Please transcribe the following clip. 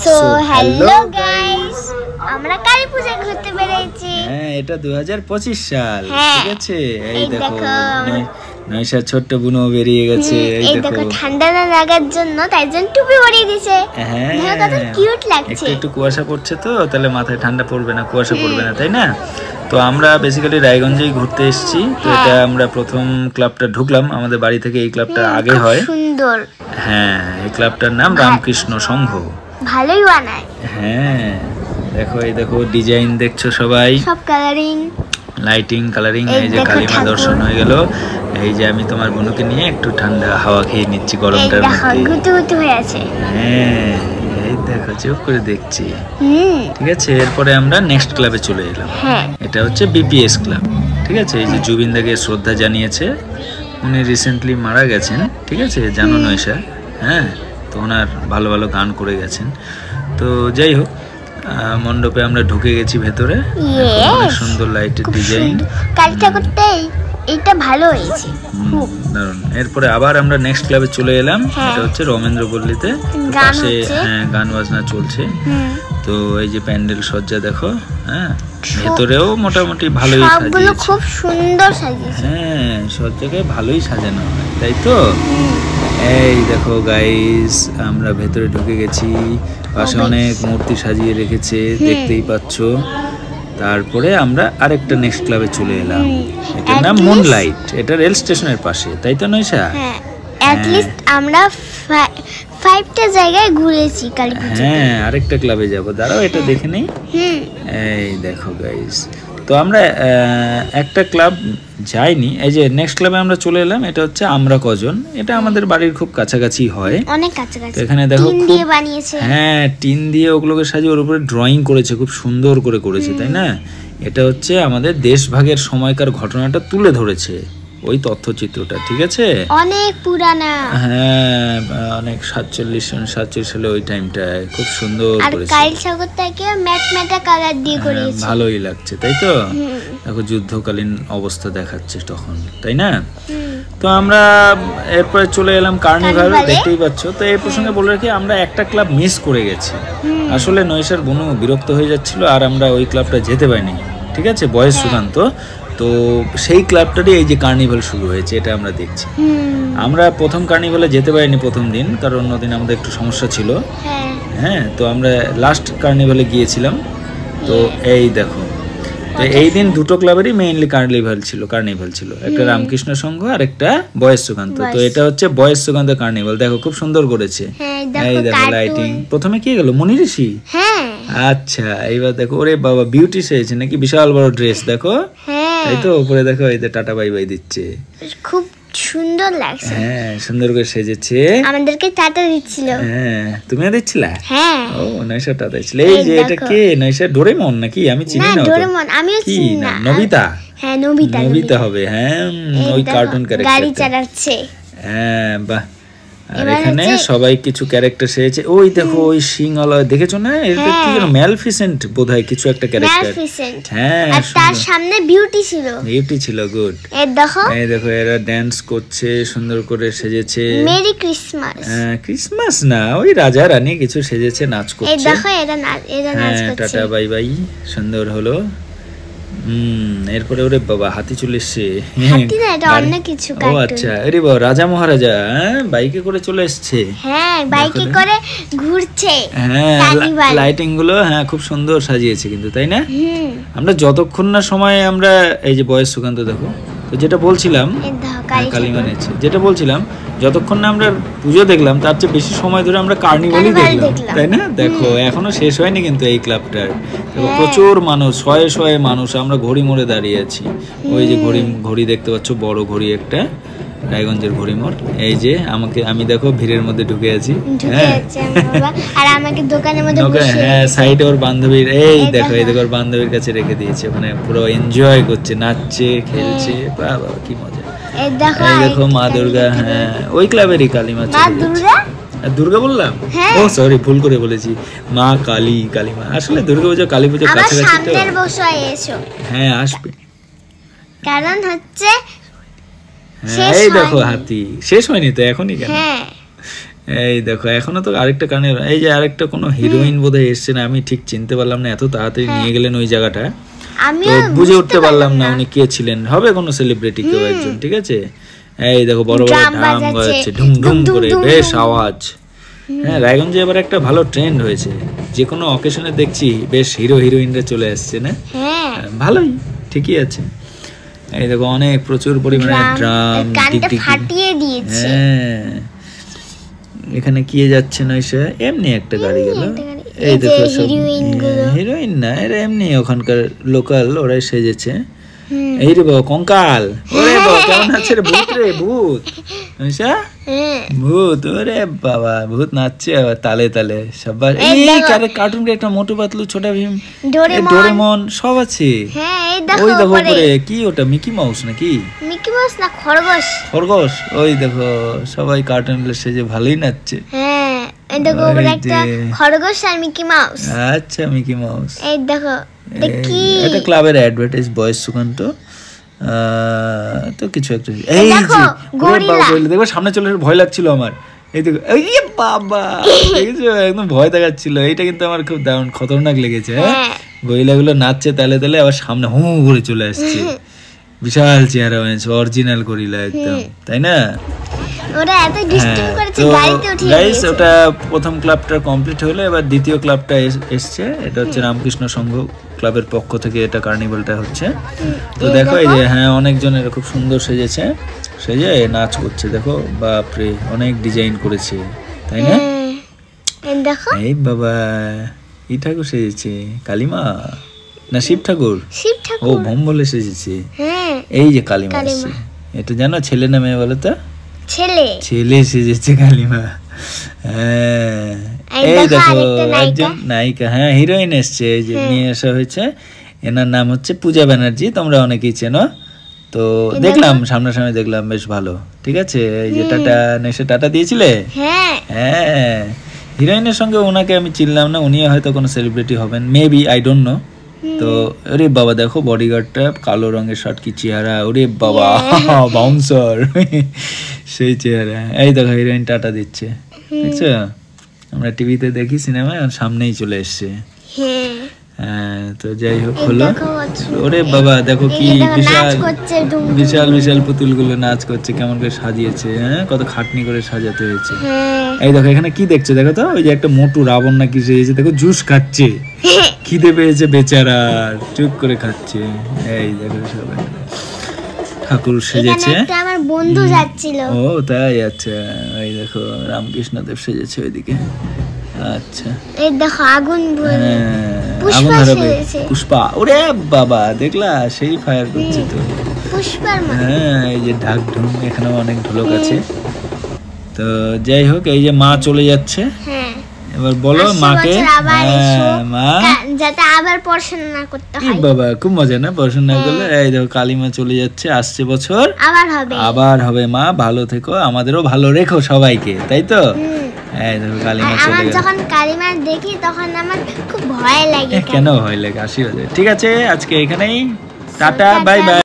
So hello guys, আমরা কালী পূজা ঘুরতে বেরিয়েছি। হ্যাঁ, এটা 2025 সাল, ঠিক আছে। এই দেখো নয়শা ছোট্ট বুনো বেরিয়ে গেছে। এই দেখো ঠান্ডা না লাগার জন্য তাই জন্য টুপি পরিয়ে দিয়েছে। হ্যাঁ, কত কিউট লাগছে। একটু কুয়াশা পড়ছে তো, তাহলে মাথায় ঠান্ডা পড়বে না, কুয়াশা পড়বে না, তাই না? তো আমরা বেসিক্যালি রায়গঞ্জেই ঘুরতে এসেছি। তো এটা আমরা প্রথম ক্লাবটা ঢুকলাম, আমাদের বাড়ি থেকে এই ক্লাবটা আগে হয়। সুন্দর। হ্যাঁ, এই ক্লাবটার নাম রামকৃষ্ণ সংঘ। ভালোই বানায়। হ্যাঁ, দেখো এই দেখো ডিজাইন দেখছো সবাই, সব কালারিং, লাইটিং, কালারিং। এই যে কালীমা দর্শন হয়ে গেল। এই যে আমি তোমার বোনকে নিয়ে একটু ঠান্ডা হাওয়া খেয়ে নিচ্ছি গরমটার মধ্যে। হ্যাঁ, এই দেখো চুপ করে দেখছি। ঠিক আছে, এরপরে আমরা নেক্সট ক্লাবে চলে এলাম। এটা হচ্ছে বিপিএস ক্লাব। ঠিক আছে, এই যে জুবিনদাকে শ্রদ্ধা জানিয়েছে, উনি রিসেন্টলি মারা গেছেন। ঠিক আছে, জানো নয়শা? হ্যাঁ, তো ওনার ভালো ভালো গান করে গেছেন। তো যাই হোক, মণ্ডপে আমরা ঢুকে গেছি ভেতরে। অনেক সুন্দর লাইটের ডিজাইন। কালী ঠাকুরটাই এটা ভালো হয়েছে, দারুণ। এরপরে আবার আমরা নেক্সট ক্লাবে চলে এলাম। এটা হচ্ছে রমেন্দ্রপল্লীতে, পাশে গান বাজনা চলছে। তো এই যে প্যান্ডেল সজ্জা দেখো। হ্যাঁ, ভেতরেও মোটামুটি ভালোই সাজিয়েছে, খুব সুন্দর সাজিয়েছে। হ্যাঁ, সব জায়গায় ভালোই সাজানো হয়, তাই তো? এই দেখো গাইস, আমরা ভেতরে ঢুকে গেছি। পাশে অনেক মূর্তি সাজিয়ে রেখেছে, দেখতেই পাচ্ছ। তারপরে আমরা আরেকটা নেক্সট ক্লাবে চলে এলাম। এটার নাম মুনলাইট। এটা রেল স্টেশনের পাশে, তাই তো নয়শা? হ্যাঁ, এট লিস্ট আমরা 5টা জায়গায় ঘুরেছি কালী পূজা। হ্যাঁ, আরেকটা ক্লাবে যাব, দাঁড়াও এটা দেখে নেই। এই দেখো গাইস, তো আমরা একটা ক্লাব যাইনি। এই যে নেক্সট ক্লাবে আমরা চলে এলাম। এটা হচ্ছে আমরা কজন। এটা আমাদের বাড়ির খুব কাছাকাছি হয়, অনেক কাছাকাছি। এখানে দেখো টিন দিয়ে বানিয়েছে। হ্যাঁ, টিন দিয়ে ওগুলোকে সাজিয়ে ওর উপরে ড্রয়িং করেছে, খুব সুন্দর করে করেছে, তাই না? এটা হচ্ছে আমাদের দেশভাগের সময়কার ঘটনাটা তুলে ধরেছে, ওই তথ্যচিত্রটা। ঠিক আছে, অনেক পুরানা। হ্যাঁ, অনেক 47 সালে ওই টাইমটায় খুব সুন্দর করেছে। কালী ঠাকুরটাকে ম্যাটম্যাটা কালার দিয়ে করেছে, ভালোই লাগছে, তাই তো? দেখো যুদ্ধকালীন অবস্থা দেখাচ্ছে তখন, তাই না? তো আমরা এরপরে চলে এলাম কার্নিভাল, দেখতেই পাচ্ছ। তো এই প্রসঙ্গে বলে রাখি, আমরা একটা ক্লাব মিস করে গেছি। আসলে নয়শার বোনু বিরক্ত হয়ে যাচ্ছিল, আর আমরা ওই ক্লাবটা যেতে পারিনি। ঠিক আছে, বয়স সুকান্ত। তো সেই ক্লাবটারই এই যে কার্নিভাল শুরু হয়েছে, এটা আমরা দেখছি। আমরা প্রথম কার্নিভালে যেতে পারিনি প্রথম দিন, কারণ অন্যদিন আমাদের একটু সমস্যা ছিল। হ্যাঁ, তো আমরা লাস্ট কার্নিভালে গিয়েছিলাম। তো এই দেখো, তো এই দিন দুটো ক্লাবেরই মেইনলি কার্নিভাল ছিল, একটা রামকৃষ্ণ সংঘ আর একটা বয়েস সুকান্ত। তো এটা হচ্ছে বয়েস সুকান্ত কার্নিভাল। দেখো খুব সুন্দর করেছে। এই দেখো লাইটিং। প্রথমে কি গেল, মনি ঋষি। আচ্ছা, এইবার দেখো, ওরে বাবা, বিউটি সেজেছে নাকি, বিশাল বড় ড্রেস দেখো, তাই তো? উপরে দেখো, এই যে টাটা বাই বাই দিচ্ছে, খুব সুন্দর লাগছে। হ্যাঁ, সুন্দর করে সেজেছে, আমাদেরকে টাটা দিচ্ছিল। হ্যাঁ, তুমিও দিচ্ছিলা? হ্যাঁ। ও, নয়শা টাটা দিচ্ছিল। এই যে এটা কে, নয়শা? ডোরেমন নাকি? আমি চিনি না। ডোরেমন আমিও চিনি না। নবিতা? হ্যাঁ, নবিতা হবে। হ্যাঁ, ওই কার্টুন ক্যারেক্টার, গাড়ি চালাচ্ছে। হ্যাঁ, বাহ। আর এখানে সবাই কিছু ক্যারেক্টার সেজেছে। ওই দেখো, ওই সিংওয়ালা দেখেছো না? এটা কি যেন ম্যালফিসেন্ট বোধহয় কিছু একটা ক্যারেক্টার। হ্যাঁ, আর তার সামনে বিউটি ছিল। গুড। এই দেখো এরা ডান্স করছে, সুন্দর করে সেজেছে। Merry Christmas. হ্যাঁ, ক্রিসমাস না, ওই রাজা রানী কিছু সেজেছে, নাচ করছে। এই দেখো এরা নাচ করছে। টাটা বাই বাই, সুন্দর হলো। এরপরে ওরে বাবা, হাতি চলে এসছে। ও আচ্ছা, আরে বাবা, রাজা মহারাজা বাইকে করে চলে এসছে। হ্যাঁ, বাইকে করে ঘুরছে। হ্যাঁ, লাইটিং গুলো খুব সুন্দর সাজিয়েছে কিন্তু, তাই না? আমরা যতক্ষণ না সময় আমরা এই যে বয়স সুকান্ত দেখো, তো যেটা বলছিলাম, কালিমা নিচ্ছে, যেটা বলছিলাম, যতক্ষণ না আমরা পুজো দেখলাম তার চেয়ে বেশি সময় ধরে আমরা কার্নিভালই দেখলাম, তাই না? দেখো এখনো শেষ হয়নি কিন্তু এই ক্লাবটার। প্রচুর মানুষ, শয়ে মানুষ। আমরা ঘড়ি মোড়ে দাঁড়িয়ে আছি। ওই যে ঘড়ি দেখতে পাচ্ছ, বড় ঘড়ি একটা, রায়গঞ্জের ঘড়ি মোড়। এই যে আমি দেখো ভিড়ের মধ্যে ঢুকে আছি। হ্যাঁ, সাইডে ওর বান্ধবীর, এই দেখো ওর বান্ধবীর কাছে রেখে দিয়েছে, ওখানে পুরো এনজয় করছে, নাচছে, খেলছে। বাবা কি মজা। এই দেখো মা দুর্গা। হ্যাঁ, ওই ক্লাবেরই কালিমা। দুর্গা বললাম? ও সরি, ভুল করে বলেছি, মা কালীমা। আসলে দুর্গা পুজো, কালী পুজো কাছাকাছি তো। হ্যাঁ, আসবে, কারণ হচ্ছে এই দেখো হাতি শেষ হয়নি তো এখনই কেন? এই দেখো এখনো তো আরেকটা কানে, এই যে আরেকটা কোনো হিরোইন বোধহয় এসছে না, আমি ঠিক চিনতে পারলাম না, এত তাড়াতাড়ি নিয়ে গেলেন ওই জায়গাটা, তো বুঝে উঠতে পারলাম না উনি কে ছিলেন, হবে কোনো সেলিব্রিটি কেউ একজন, ঠিক আছে। এই দেখো বড় বড় ঢাম বাজাচ্ছে, ঢুম ঢুম করে, বেশ আওয়াজ। হ্যাঁ, রায়গঞ্জে এবার একটা ভালো ট্রেন্ড হয়েছে, যে কোনো অকেশনে দেখছি বেশ হিরো হিরোইনরা চলে আসছে না, ভালোই, ঠিকই আছে। এই দেখো অনেক প্রচুর পরিমাণে ড্রাম ফাটিয়ে দিয়েছে। হ্যাঁ, এখানে কি যাচ্ছে না, এমনি একটা গাড়ি গেল। এই দেখো হিরোইন না, এরা এমনি ওখানকার লোকাল, ওরাই সেজেছে। এই রে বাবা কঙ্কাল, ওরে বাবা কেমন আছে রে, ভূত রে, ভূত ভূত, ওরে বাবা ভূত নাচছে আবার তালে তালে সবার। এই কার্টুন একটা মোটু পাতলু, ছোটা ভীম, ডোরেমন সব আছে। ওই দেখো উপরে কি, ওটা মিকি মাউস নাকি? মিকি মাউস না, খরগোশ। খরগোশ, ওই দেখো সবাই কার্টুন সেজে ভালোই নাচছে। হ্যাঁ, এই দেখো উপরে একটা খরগোশ আর মিকি মাউস। আচ্ছা, মিকি মাউস। এই দেখো, দেখি এটা ক্লাবের অ্যাডভার্টাইজ, বয়স সুকান্ত তো কিছু একটা। এই যে দেখো সামনে চলে, ভয় লাগছিল আমার। এই দেখো, এই বাবা দেখেছো, একদম ভয় দেখাচ্ছিল। এইটা কিন্তু আমার খুব দারুণ খতরনাক লেগেছে। হ্যাঁ, গরিলাগুলো নাচছে তালে তালে, আবার সামনে হু করে চলে আসছে, বিশাল চেহারা হয়েছে, অরিজিনাল গরিলা একদম, তাই না? ওরা এত ডিস্টিং করেছে, গাড়িতে উঠে গাইস, ওটা প্রথম ক্লাবটা কমপ্লিট হলো, এবার দ্বিতীয় ক্লাবটা এসছে। এটা হচ্ছে রামকৃষ্ণ সংঘ ক্লাবের পক্ষ থেকে এটা কার্নিভালটা হচ্ছে। তো দেখো এই যে, হ্যাঁ অনেকজন এরা খুব সুন্দর সেজেছে, সেজে নাচ করছে। দেখো বাপরে, অনেক ডিজাইন করেছে, তাই না? দেখো এই বাবা, কি ঠাকুর সেজেছে, কালিমা না শিব ঠাকুর? শিব ঠাকুর। ও ভম বলে সেজেছে। এই যে কালিমা আছে, এটা জানো ছেলে না মেয়ে বলো তো? ছেলে। ছেলে সেজেছে কালিমা। হ্যাঁ, এই দেখো একজন নায়িকা, হ্যাঁ হিরোইন এসছে, এই যে নিয়ে আসা হয়েছে। এনার নাম হচ্ছে পূজা ব্যানার্জি, তোমরা অনেকেই চেনো। তো দেখলাম সামনাসামনি, দেখলাম বেশ ভালো, ঠিক আছে। এই যে টাটা নেশে টাটা দিয়েছিলে। হ্যাঁ, হিরোইনের সঙ্গে ওনাকে আমি চিনলাম না, উনিও হয়তো কোনো সেলিব্রিটি হবেন, মেবি, আই ডোন্ট নো। তো ওরে বাবা দেখো বডিগার্ডটা, কালো রঙের শার্ট, কি চেহারা, ওরে বাবা বাউন্সার সেই চেহারা। এই দেখো হিরোইন টাটা দিচ্ছে, দেখছো? আমরা টিভিতে দেখি, সিনেমায় সামনেই চলে এসছে। হ্যাঁ, তো যাই হোক হলো। ওরে বাবা দেখো কি বিশাল বিশাল বিশাল পুতুলগুলো নাচ করছে, কেমন করে সাজিয়েছে, হ্যাঁ কত খাটনি করে সাজাতে হয়েছে। এই দেখো এখানে কি দেখছো, দেখো তো, ওই যে একটা মোটু রাবণ নাকি সেজেছে, দেখো জুস খাচ্ছে, খিদে পেয়েছে বেচারা, চুপ করে খাচ্ছে। এই দেখো সবাই ঠাকুর সেজেছে। আমার বন্ধু যাচ্ছিল। ও তাই, আচ্ছা। এই দেখো রামকৃষ্ণ দেব সেজেছে ওইদিকে। আচ্ছা, এই দেখো আগুন আগুন ধরাবে পুষ্পা, ওরে বাবা দেখলা সেই ফায়ার করছে তো পুষ্পার মতো। হ্যাঁ, এই যে ঢাক ঢুম, এখানেও অনেক ঢোলক আছে। তো যাই হোক, এই যে মা চলে যাচ্ছে। এবার বলো মাকে, মা যাতে আবার পড়াশোনা করতে হয়। বাবা খুব মজা না পড়াশোনা করলে। এই দেখো কালিমা চলে যাচ্ছে, আসছে বছর আবার হবে। মা ভালো থেকো, আমাদেরও ভালো রেখো সবাইকে, তাই তো? এই দেখো কালিমা চলে গেল। যখন কালিমা দেখি তখন আমার খুব ভয় লাগে। কেন ভয় লাগে? আশীর্বাদ। ঠিক আছে, আজকে এখানেই টাটা, বাই বাই।